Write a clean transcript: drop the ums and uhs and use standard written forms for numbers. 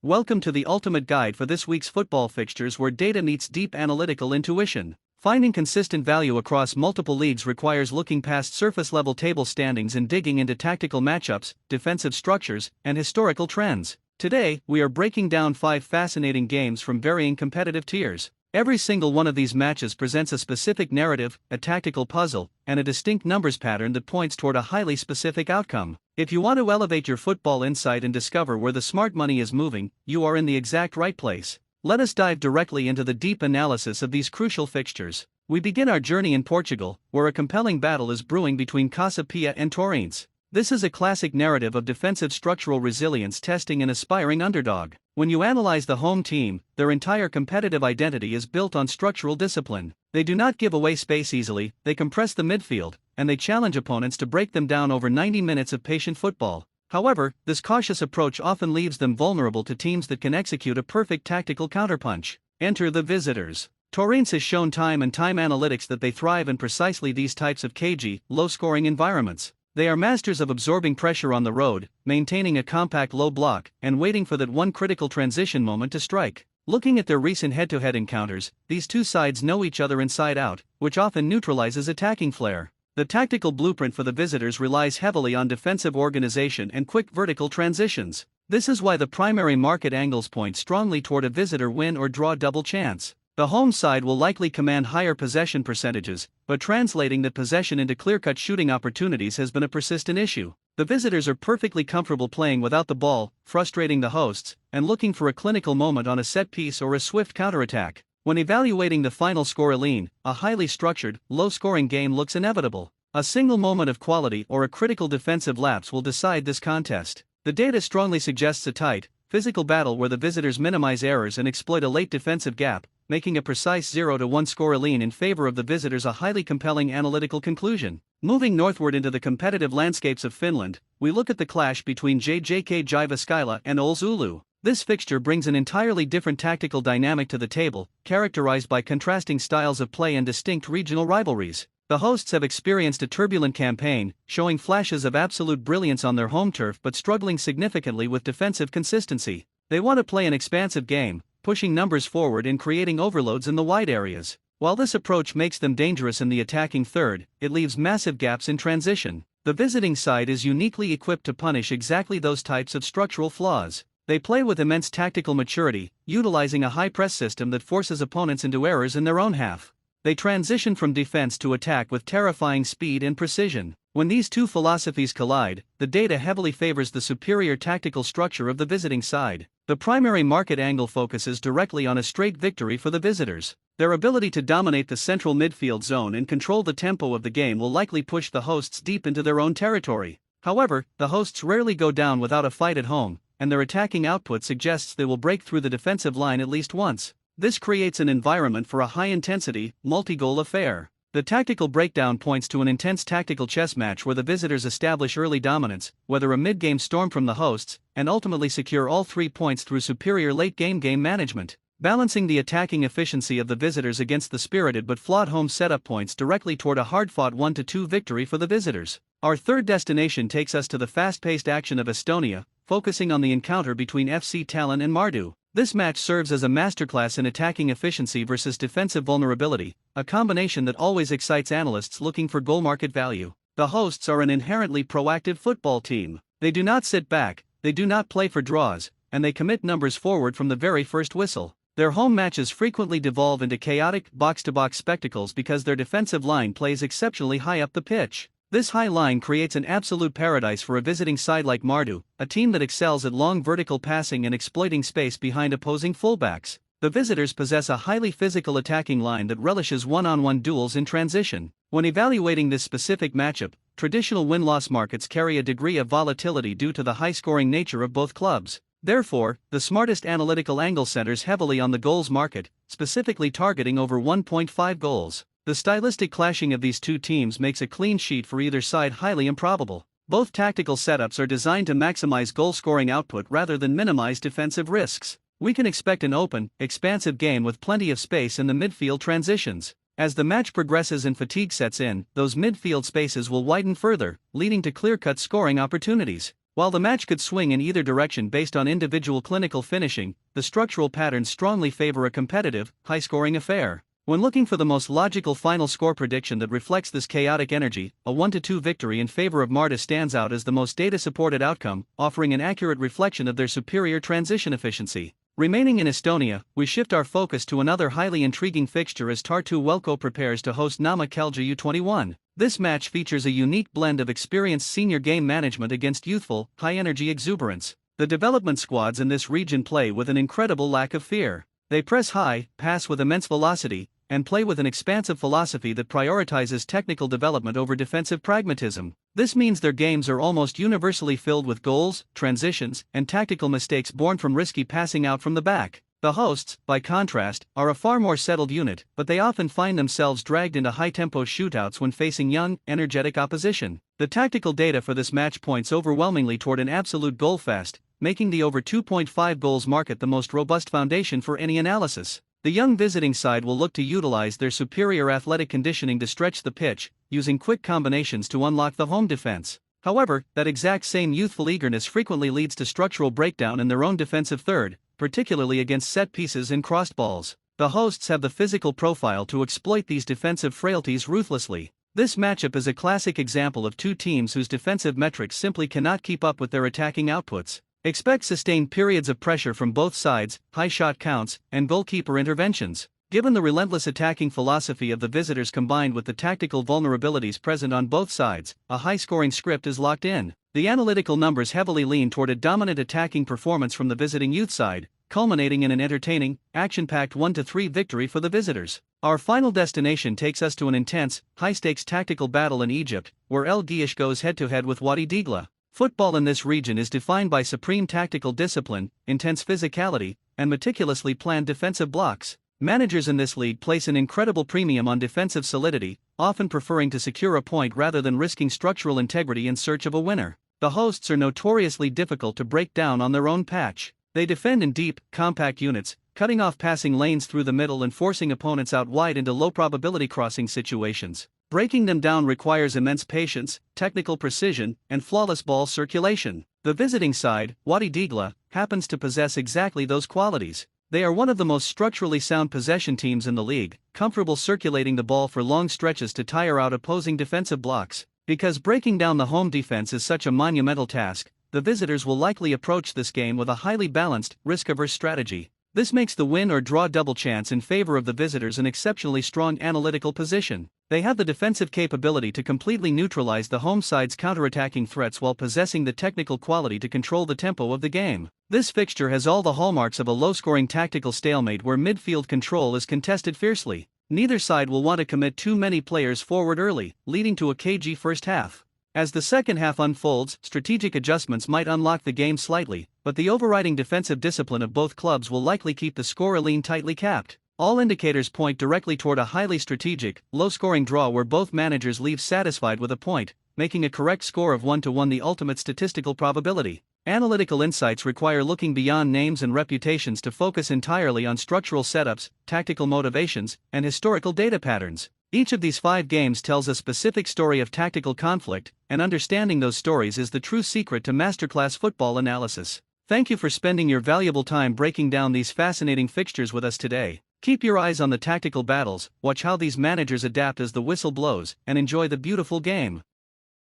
Welcome to the ultimate guide for this week's football fixtures, where data meets deep analytical intuition. Finding consistent value across multiple leagues requires looking past surface-level table standings and digging into tactical matchups, defensive structures, and historical trends. Today, we are breaking down 5 fascinating games from varying competitive tiers. Every single one of these matches presents a specific narrative, a tactical puzzle, and a distinct numbers pattern that points toward a highly specific outcome. If you want to elevate your football insight and discover where the smart money is moving, you are in the exact right place. Let us dive directly into the deep analysis of these crucial fixtures. We begin our journey in Portugal, where a compelling battle is brewing between Casa Pia and Torrentes. This is a classic narrative of defensive structural resilience testing an aspiring underdog. When you analyze the home team, their entire competitive identity is built on structural discipline. They do not give away space easily, they compress the midfield, and they challenge opponents to break them down over 90 minutes of patient football. However, this cautious approach often leaves them vulnerable to teams that can execute a perfect tactical counterpunch. Enter the visitors. Torrentes has shown time and time analytics that they thrive in precisely these types of cagey, low-scoring environments. They are masters of absorbing pressure on the road, maintaining a compact low block, and waiting for that one critical transition moment to strike. Looking at their recent head-to-head encounters, these two sides know each other inside out, which often neutralizes attacking flair. The tactical blueprint for the visitors relies heavily on defensive organization and quick vertical transitions. This is why the primary market angles point strongly toward a visitor win or draw double chance. The home side will likely command higher possession percentages, but translating that possession into clear-cut shooting opportunities has been a persistent issue. The visitors are perfectly comfortable playing without the ball, frustrating the hosts, and looking for a clinical moment on a set piece or a swift counterattack. When evaluating the final scoreline, a highly structured, low-scoring game looks inevitable. A single moment of quality or a critical defensive lapse will decide this contest. The data strongly suggests a tight, physical battle where the visitors minimize errors and exploit a late defensive gap, making a precise 0-1 scoreline in favor of the visitors a highly compelling analytical conclusion. Moving northward into the competitive landscapes of Finland, we look at the clash between JJK Jyväskylä and Ols Oulu. This fixture brings an entirely different tactical dynamic to the table, characterized by contrasting styles of play and distinct regional rivalries. The hosts have experienced a turbulent campaign, showing flashes of absolute brilliance on their home turf but struggling significantly with defensive consistency. They want to play an expansive game, pushing numbers forward and creating overloads in the wide areas. While this approach makes them dangerous in the attacking third, it leaves massive gaps in transition. The visiting side is uniquely equipped to punish exactly those types of structural flaws. They play with immense tactical maturity, utilizing a high-press system that forces opponents into errors in their own half. They transition from defense to attack with terrifying speed and precision. When these two philosophies collide, the data heavily favors the superior tactical structure of the visiting side. The primary market angle focuses directly on a straight victory for the visitors. Their ability to dominate the central midfield zone and control the tempo of the game will likely push the hosts deep into their own territory. However, the hosts rarely go down without a fight at home, and their attacking output suggests they will break through the defensive line at least once. This creates an environment for a high-intensity, multi-goal affair. The tactical breakdown points to an intense tactical chess match where the visitors establish early dominance, weather a mid-game storm from the hosts, and ultimately secure all 3 points through superior late-game game management. Balancing the attacking efficiency of the visitors against the spirited but flawed home setup points directly toward a hard-fought 1-2 victory for the visitors. Our third destination takes us to the fast-paced action of Estonia, focusing on the encounter between FC Tallinn and Mardu. This match serves as a masterclass in attacking efficiency versus defensive vulnerability, a combination that always excites analysts looking for goal market value. The hosts are an inherently proactive football team. They do not sit back, they do not play for draws, and they commit numbers forward from the very first whistle. Their home matches frequently devolve into chaotic, box-to-box spectacles because their defensive line plays exceptionally high up the pitch. This high line creates an absolute paradise for a visiting side like Mardu, a team that excels at long vertical passing and exploiting space behind opposing fullbacks. The visitors possess a highly physical attacking line that relishes one-on-one duels in transition. When evaluating this specific matchup, traditional win-loss markets carry a degree of volatility due to the high-scoring nature of both clubs. Therefore, the smartest analytical angle centers heavily on the goals market, specifically targeting over 1.5 goals. The stylistic clashing of these two teams makes a clean sheet for either side highly improbable. Both tactical setups are designed to maximize goal-scoring output rather than minimize defensive risks. We can expect an open, expansive game with plenty of space in the midfield transitions. As the match progresses and fatigue sets in, those midfield spaces will widen further, leading to clear-cut scoring opportunities. While the match could swing in either direction based on individual clinical finishing, the structural patterns strongly favor a competitive, high-scoring affair. When looking for the most logical final score prediction that reflects this chaotic energy, a 1-2 victory in favor of Marta stands out as the most data-supported outcome, offering an accurate reflection of their superior transition efficiency. Remaining in Estonia, we shift our focus to another highly intriguing fixture as Tartu Velko prepares to host Nama Kelja U21. This match features a unique blend of experienced senior game management against youthful, high-energy exuberance. The development squads in this region play with an incredible lack of fear. They press high, pass with immense velocity, and play with an expansive philosophy that prioritizes technical development over defensive pragmatism. This means their games are almost universally filled with goals, transitions, and tactical mistakes born from risky passing out from the back. The hosts, by contrast, are a far more settled unit, but they often find themselves dragged into high-tempo shootouts when facing young, energetic opposition. The tactical data for this match points overwhelmingly toward an absolute goal fest, making the over 2.5 goals market the most robust foundation for any analysis. The young visiting side will look to utilize their superior athletic conditioning to stretch the pitch, using quick combinations to unlock the home defense. However, that exact same youthful eagerness frequently leads to structural breakdown in their own defensive third, particularly against set pieces and crossed balls. The hosts have the physical profile to exploit these defensive frailties ruthlessly. This matchup is a classic example of two teams whose defensive metrics simply cannot keep up with their attacking outputs. Expect sustained periods of pressure from both sides, high shot counts, and goalkeeper interventions. Given the relentless attacking philosophy of the visitors combined with the tactical vulnerabilities present on both sides, a high-scoring script is locked in. The analytical numbers heavily lean toward a dominant attacking performance from the visiting youth side, culminating in an entertaining, action-packed 1-3 victory for the visitors. Our final destination takes us to an intense, high-stakes tactical battle in Egypt, where El Geish goes head-to-head with Wadi Degla. Football in this region is defined by supreme tactical discipline, intense physicality, and meticulously planned defensive blocks. Managers in this league place an incredible premium on defensive solidity, often preferring to secure a point rather than risking structural integrity in search of a winner. The hosts are notoriously difficult to break down on their own patch. They defend in deep, compact units, cutting off passing lanes through the middle and forcing opponents out wide into low-probability crossing situations. Breaking them down requires immense patience, technical precision, and flawless ball circulation. The visiting side, Wadi Degla, happens to possess exactly those qualities. They are one of the most structurally sound possession teams in the league, comfortable circulating the ball for long stretches to tire out opposing defensive blocks. Because breaking down the home defense is such a monumental task, the visitors will likely approach this game with a highly balanced, risk-averse strategy. This makes the win or draw double chance in favor of the visitors an exceptionally strong analytical position. They have the defensive capability to completely neutralize the home side's counterattacking threats while possessing the technical quality to control the tempo of the game. This fixture has all the hallmarks of a low-scoring tactical stalemate where midfield control is contested fiercely. Neither side will want to commit too many players forward early, leading to a cagey first half. As the second half unfolds, strategic adjustments might unlock the game slightly, but the overriding defensive discipline of both clubs will likely keep the score tightly capped. All indicators point directly toward a highly strategic, low-scoring draw where both managers leave satisfied with a point, making a correct score of 1-1 the ultimate statistical probability. Analytical insights require looking beyond names and reputations to focus entirely on structural setups, tactical motivations, and historical data patterns. Each of these 5 games tells a specific story of tactical conflict, and understanding those stories is the true secret to masterclass football analysis. Thank you for spending your valuable time breaking down these fascinating fixtures with us today. Keep your eyes on the tactical battles, watch how these managers adapt as the whistle blows, and enjoy the beautiful game.